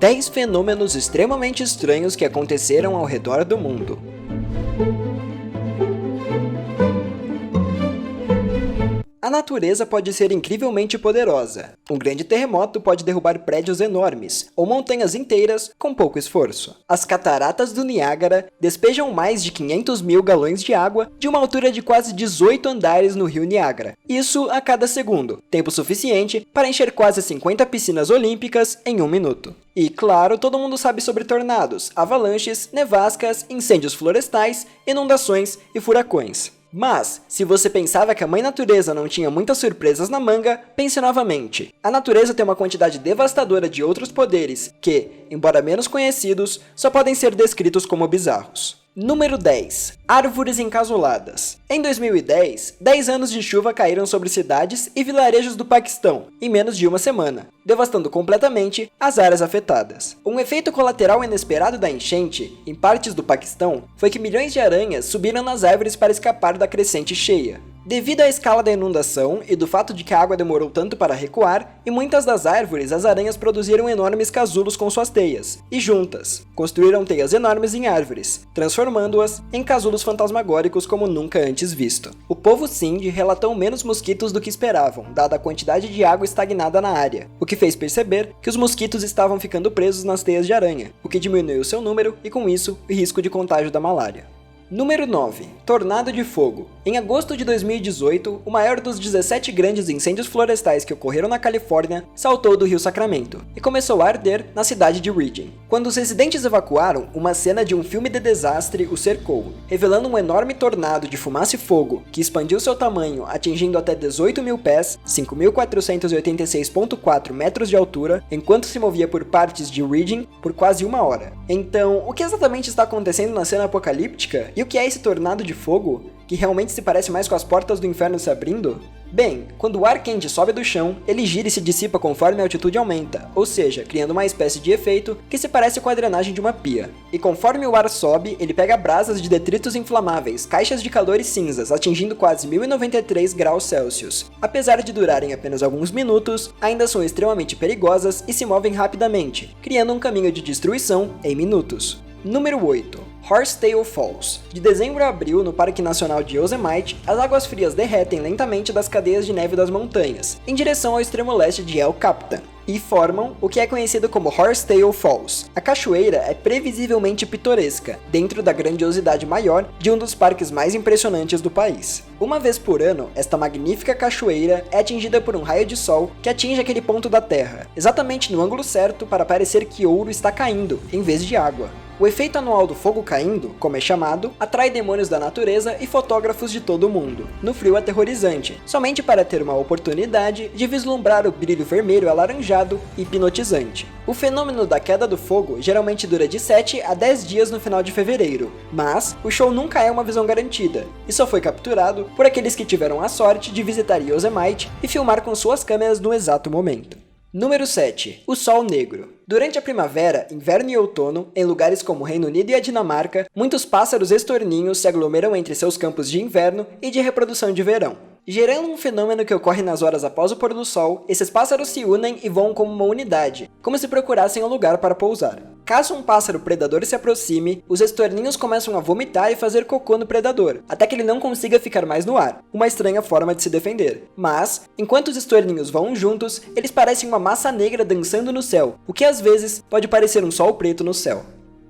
10 fenômenos extremamente estranhos que aconteceram ao redor do mundo. A natureza pode ser incrivelmente poderosa. Um grande terremoto pode derrubar prédios enormes, ou montanhas inteiras, com pouco esforço. As cataratas do Niágara despejam mais de 500 mil galões de água de uma altura de quase 18 andares no rio Niágara. Isso a cada segundo, tempo suficiente para encher quase 50 piscinas olímpicas em 1 minuto. E claro, todo mundo sabe sobre tornados, avalanches, nevascas, incêndios florestais, inundações e furacões. Mas, se você pensava que a mãe natureza não tinha muitas surpresas na manga, pense novamente. A natureza tem uma quantidade devastadora de outros poderes que, embora menos conhecidos, só podem ser descritos como bizarros. Número 10. Árvores encasuladas. Em 2010, 10 anos de chuva caíram sobre cidades e vilarejos do Paquistão em menos de uma semana, devastando completamente as áreas afetadas. Um efeito colateral inesperado da enchente, em partes do Paquistão, foi que milhões de aranhas subiram nas árvores para escapar da crescente cheia. Devido à escala da inundação e do fato de que a água demorou tanto para recuar, em muitas das árvores as aranhas produziram enormes casulos com suas teias, e juntas, construíram teias enormes em árvores, transformando-as em casulos fantasmagóricos como nunca antes visto. O povo Sindh relatou menos mosquitos do que esperavam, dada a quantidade de água estagnada na área, o que fez perceber que os mosquitos estavam ficando presos nas teias de aranha, o que diminuiu seu número e, com isso, o risco de contágio da malária. Número 9. Tornado de fogo. Em agosto de 2018, o maior dos 17 grandes incêndios florestais que ocorreram na Califórnia saltou do rio Sacramento e começou a arder na cidade de Redding. Quando os residentes evacuaram, uma cena de um filme de desastre o cercou, revelando um enorme tornado de fumaça e fogo que expandiu seu tamanho atingindo até 18 mil pés, 5.486,4 metros de altura, enquanto se movia por partes de Redding por quase 1 hora. Então, o que exatamente está acontecendo na cena apocalíptica? E o que é esse tornado de fogo, que realmente se parece mais com as portas do inferno se abrindo? Bem, quando o ar quente sobe do chão, ele gira e se dissipa conforme a altitude aumenta, ou seja, criando uma espécie de efeito que se parece com a drenagem de uma pia. E conforme o ar sobe, ele pega brasas de detritos inflamáveis, caixas de calor e cinzas, atingindo quase 1093 graus Celsius. Apesar de durarem apenas alguns minutos, ainda são extremamente perigosas e se movem rapidamente, criando um caminho de destruição em minutos. Número 8. Horsetail Falls. De dezembro a abril, no Parque Nacional de Yosemite, as águas frias derretem lentamente das cadeias de neve das montanhas, em direção ao extremo leste de El Capitan, e formam o que é conhecido como Horsetail Falls. A cachoeira é previsivelmente pitoresca, dentro da grandiosidade maior de um dos parques mais impressionantes do país. Uma vez por ano, esta magnífica cachoeira é atingida por um raio de sol que atinge aquele ponto da Terra, exatamente no ângulo certo para parecer que ouro está caindo, em vez de água. O efeito anual do fogo caindo, como é chamado, atrai demônios da natureza e fotógrafos de todo o mundo, no frio aterrorizante, somente para ter uma oportunidade de vislumbrar o brilho vermelho alaranjado e hipnotizante. O fenômeno da queda do fogo geralmente dura de 7 a 10 dias no final de fevereiro, mas o show nunca é uma visão garantida, e só foi capturado por aqueles que tiveram a sorte de visitar Yosemite e filmar com suas câmeras no exato momento. Número 7. O Sol Negro. Durante a primavera, inverno e outono, em lugares como o Reino Unido e a Dinamarca, muitos pássaros estorninhos se aglomeram entre seus campos de inverno e de reprodução de verão. Gerando um fenômeno que ocorre nas horas após o pôr do sol, esses pássaros se unem e voam como uma unidade, como se procurassem um lugar para pousar. Caso um pássaro predador se aproxime, os estorninhos começam a vomitar e fazer cocô no predador, até que ele não consiga ficar mais no ar, uma estranha forma de se defender. Mas, enquanto os estorninhos voam juntos, eles parecem uma massa negra dançando no céu, o que às vezes pode parecer um sol preto no céu.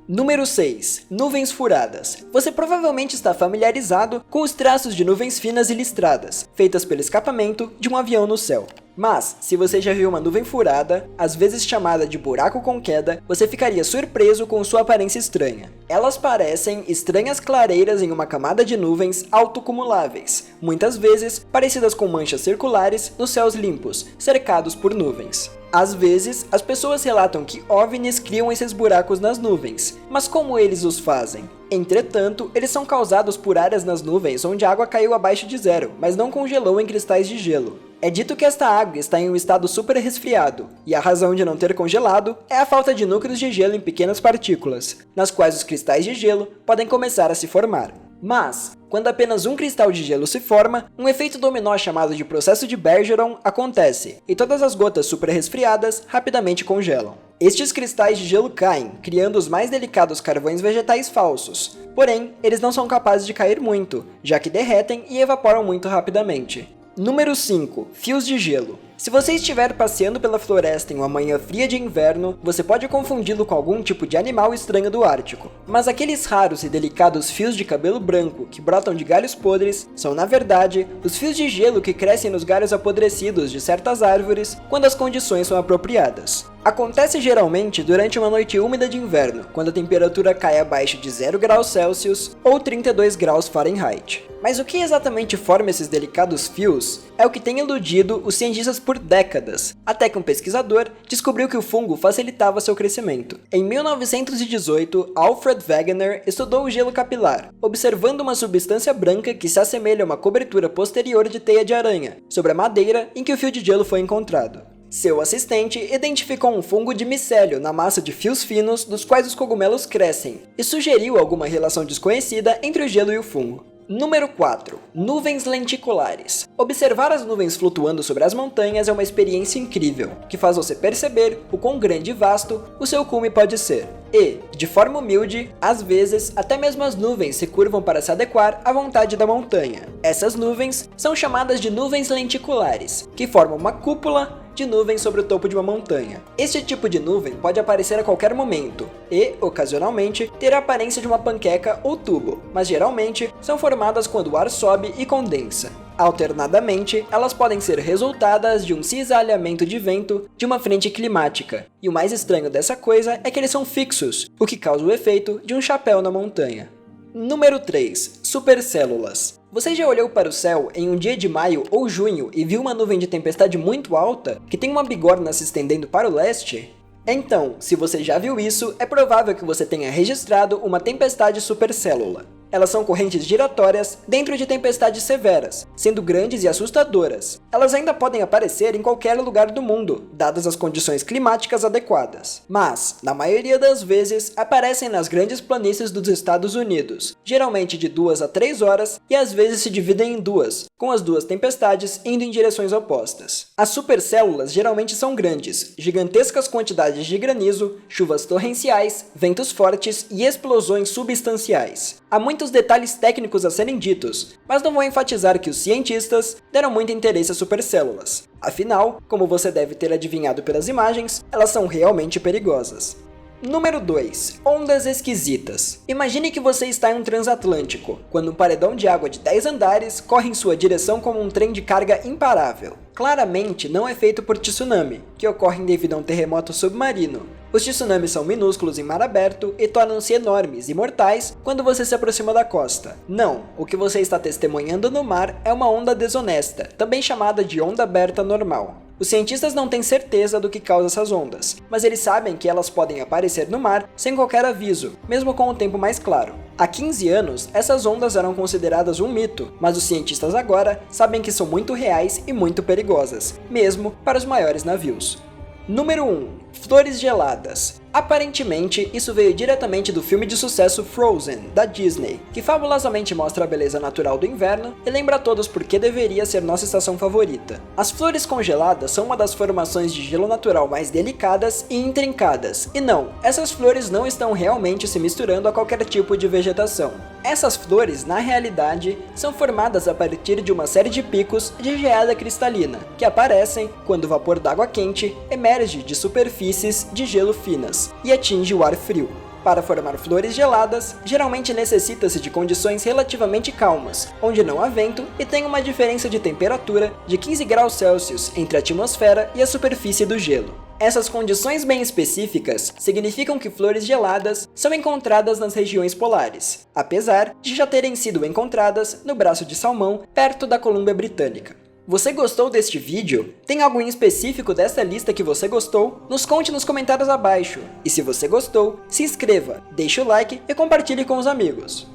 Número 6. Nuvens furadas. Você provavelmente está familiarizado com os traços de nuvens finas e listradas, feitas pelo escapamento de um avião no céu. Mas, se você já viu uma nuvem furada, às vezes chamada de buraco com queda, você ficaria surpreso com sua aparência estranha. Elas parecem estranhas clareiras em uma camada de nuvens autocumuláveis, muitas vezes parecidas com manchas circulares nos céus limpos, cercados por nuvens. Às vezes, as pessoas relatam que OVNIs criam esses buracos nas nuvens, mas como eles os fazem? Entretanto, eles são causados por áreas nas nuvens onde a água caiu abaixo de zero, mas não congelou em cristais de gelo. É dito que esta água está em um estado super resfriado, e a razão de não ter congelado é a falta de núcleos de gelo em pequenas partículas, nas quais os cristais de gelo podem começar a se formar. Mas, quando apenas um cristal de gelo se forma, um efeito dominó chamado de processo de Bergeron acontece, e todas as gotas super resfriadas rapidamente congelam. Estes cristais de gelo caem, criando os mais delicados carvões vegetais falsos. Porém, eles não são capazes de cair muito, já que derretem e evaporam muito rapidamente. Número 5. Fios de gelo. Se você estiver passeando pela floresta em uma manhã fria de inverno, você pode confundi-lo com algum tipo de animal estranho do Ártico. Mas aqueles raros e delicados fios de cabelo branco que brotam de galhos podres são, na verdade, os fios de gelo que crescem nos galhos apodrecidos de certas árvores quando as condições são apropriadas. Acontece geralmente durante uma noite úmida de inverno, quando a temperatura cai abaixo de 0 graus Celsius ou 32 graus Fahrenheit. Mas o que exatamente forma esses delicados fios é o que tem iludido os cientistas por décadas, até que um pesquisador descobriu que o fungo facilitava seu crescimento. Em 1918, Alfred Wegener estudou o gelo capilar, observando uma substância branca que se assemelha a uma cobertura posterior de teia de aranha, sobre a madeira em que o fio de gelo foi encontrado. Seu assistente identificou um fungo de micélio na massa de fios finos dos quais os cogumelos crescem, e sugeriu alguma relação desconhecida entre o gelo e o fungo. Número 4. Nuvens lenticulares. Observar as nuvens flutuando sobre as montanhas é uma experiência incrível, que faz você perceber o quão grande e vasto o seu cume pode ser. E, de forma humilde, às vezes, até mesmo as nuvens se curvam para se adequar à vontade da montanha. Essas nuvens são chamadas de nuvens lenticulares, que formam uma cúpula de nuvens sobre o topo de uma montanha. Este tipo de nuvem pode aparecer a qualquer momento e, ocasionalmente, ter a aparência de uma panqueca ou tubo, mas geralmente são formadas quando o ar sobe e condensa. Alternadamente, elas podem ser resultadas de um cisalhamento de vento de uma frente climática, e o mais estranho dessa coisa é que eles são fixos, o que causa o efeito de um chapéu na montanha. Número 3. Supercélulas. Você já olhou para o céu em um dia de maio ou junho e viu uma nuvem de tempestade muito alta, que tem uma bigorna se estendendo para o leste? Então, se você já viu isso, é provável que você tenha registrado uma tempestade supercélula. Elas são correntes giratórias dentro de tempestades severas, sendo grandes e assustadoras. Elas ainda podem aparecer em qualquer lugar do mundo, dadas as condições climáticas adequadas. Mas, na maioria das vezes, aparecem nas grandes planícies dos Estados Unidos, geralmente de 2 a 3 horas, e às vezes se dividem em duas, com as duas tempestades indo em direções opostas. As supercélulas geralmente são grandes, gigantescas quantidades de granizo, chuvas torrenciais, ventos fortes e explosões substanciais. Há muitos detalhes técnicos a serem ditos, mas não vou enfatizar que os cientistas deram muito interesse às supercélulas. Afinal, como você deve ter adivinhado pelas imagens, elas são realmente perigosas. Número 2. Ondas esquisitas. Imagine que você está em um transatlântico, quando um paredão de água de 10 andares corre em sua direção como um trem de carga imparável. Claramente não é feito por tsunami, que ocorrem devido a um terremoto submarino. Os tsunamis são minúsculos em mar aberto e tornam-se enormes e mortais quando você se aproxima da costa. Não, o que você está testemunhando no mar é uma onda desonesta, também chamada de onda aberta normal. Os cientistas não têm certeza do que causa essas ondas, mas eles sabem que elas podem aparecer no mar sem qualquer aviso, mesmo com o tempo mais claro. Há 15 anos, essas ondas eram consideradas um mito, mas os cientistas agora sabem que são muito reais e muito perigosas, mesmo para os maiores navios. Número 1. Flores geladas. Aparentemente, isso veio diretamente do filme de sucesso Frozen, da Disney, que fabulosamente mostra a beleza natural do inverno e lembra a todos por que deveria ser nossa estação favorita. As flores congeladas são uma das formações de gelo natural mais delicadas e intrincadas, e não, essas flores não estão realmente se misturando a qualquer tipo de vegetação. Essas flores, na realidade, são formadas a partir de uma série de picos de geada cristalina, que aparecem quando o vapor d'água quente emerge de superfícies de gelo finas e atinge o ar frio. Para formar flores geladas, geralmente necessita-se de condições relativamente calmas, onde não há vento e tem uma diferença de temperatura de 15 graus Celsius entre a atmosfera e a superfície do gelo. Essas condições bem específicas significam que flores geladas são encontradas nas regiões polares, apesar de já terem sido encontradas no Braço de Salmão, perto da Colômbia Britânica. Você gostou deste vídeo? Tem algo em específico dessa lista que você gostou? Nos conte nos comentários abaixo. E se você gostou, se inscreva, deixe o like e compartilhe com os amigos.